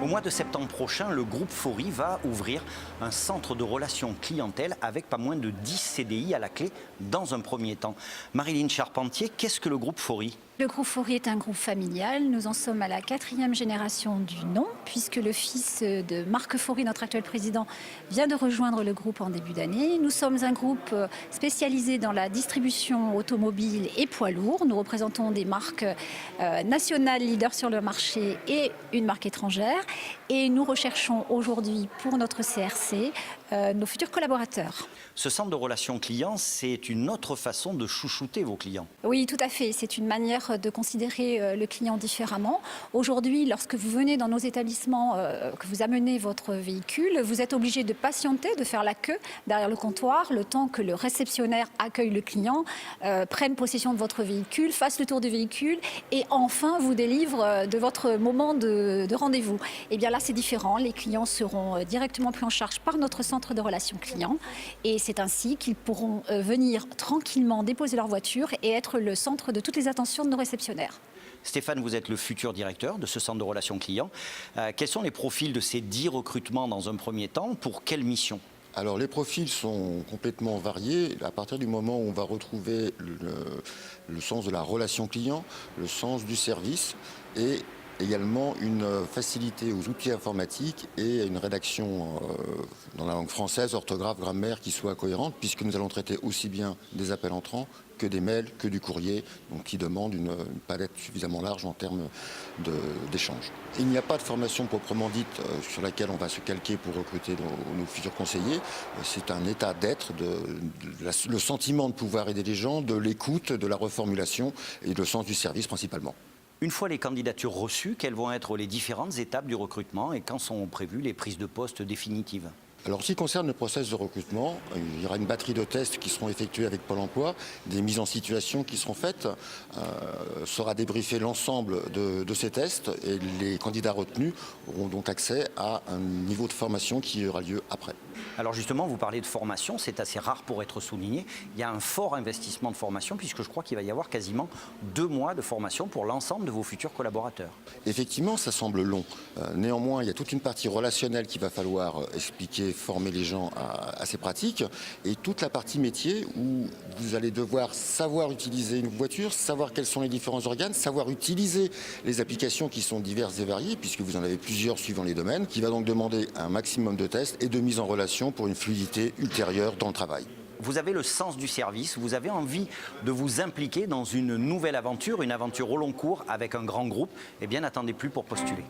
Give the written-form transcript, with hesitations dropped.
Au mois de septembre prochain, le groupe Faury va ouvrir un centre de relations clientèle avec pas moins de 10 CDI à la clé dans un premier temps. Marilyn Charpentier, qu'est-ce que le groupe Faury ? Le groupe Faury est un groupe familial. Nous en sommes à la 4e génération du nom, puisque le fils de Marc Faury, notre actuel président, vient de rejoindre le groupe en début d'année. Nous sommes un groupe spécialisé dans la distribution automobile et poids lourds. Nous représentons des marques nationales leaders sur le marché et une marque étrangère. Et nous recherchons aujourd'hui pour notre CRC nos futurs collaborateurs. Ce centre de relations clients, c'est une autre façon de chouchouter vos clients. Oui, tout à fait. C'est une manière de considérer le client différemment. Aujourd'hui, lorsque vous venez dans nos établissements, que vous amenez votre véhicule, vous êtes obligé de patienter, de faire la queue derrière le comptoir, le temps que le réceptionnaire accueille le client, prenne possession de votre véhicule, fasse le tour du véhicule et enfin vous délivre de votre moment de rendez-vous. Et bien là, c'est différent. Les clients seront directement pris en charge par notre centre de relations clients et c'est ainsi qu'ils pourront venir tranquillement déposer leur voiture et être le centre de toutes les attentions de nos réceptionnaires. Stéphane, vous êtes le futur directeur de ce centre de relations clients. Quels sont les profils de ces 10 recrutements dans un premier temps? Pour quelle mission? Alors les profils sont complètement variés à partir du moment où on va retrouver le sens de la relation client, le sens du service et également une facilité aux outils informatiques et une rédaction dans la langue française, orthographe, grammaire qui soit cohérente puisque nous allons traiter aussi bien des appels entrants que des mails, que du courrier, donc qui demande une palette suffisamment large en termes d'échanges. Il n'y a pas de formation proprement dite sur laquelle on va se calquer pour recruter nos futurs conseillers. C'est un état d'être, le sentiment de pouvoir aider les gens, de l'écoute, de la reformulation et le sens du service principalement. Une fois les candidatures reçues, quelles vont être les différentes étapes du recrutement et quand sont prévues les prises de poste définitives? Alors, en ce qui concerne le process de recrutement, il y aura une batterie de tests qui seront effectués avec Pôle emploi, des mises en situation qui seront faites, sera débriefé l'ensemble de ces tests et les candidats retenus auront donc accès à un niveau de formation qui aura lieu après. Alors justement, vous parlez de formation, c'est assez rare pour être souligné. Il y a un fort investissement de formation puisque je crois qu'il va y avoir quasiment 2 mois de formation pour l'ensemble de vos futurs collaborateurs. Effectivement, ça semble long. Néanmoins, il y a toute une partie relationnelle qu'il va falloir expliquer, former les gens à ces pratiques et toute la partie métier où vous allez devoir savoir utiliser une voiture, savoir quels sont les différents organes, savoir utiliser les applications qui sont diverses et variées puisque vous en avez plusieurs suivant les domaines, qui va donc demander un maximum de tests et de mise en relation pour une fluidité ultérieure dans le travail. Vous avez le sens du service, vous avez envie de vous impliquer dans une nouvelle aventure, une aventure au long cours avec un grand groupe. Eh bien, n'attendez plus pour postuler.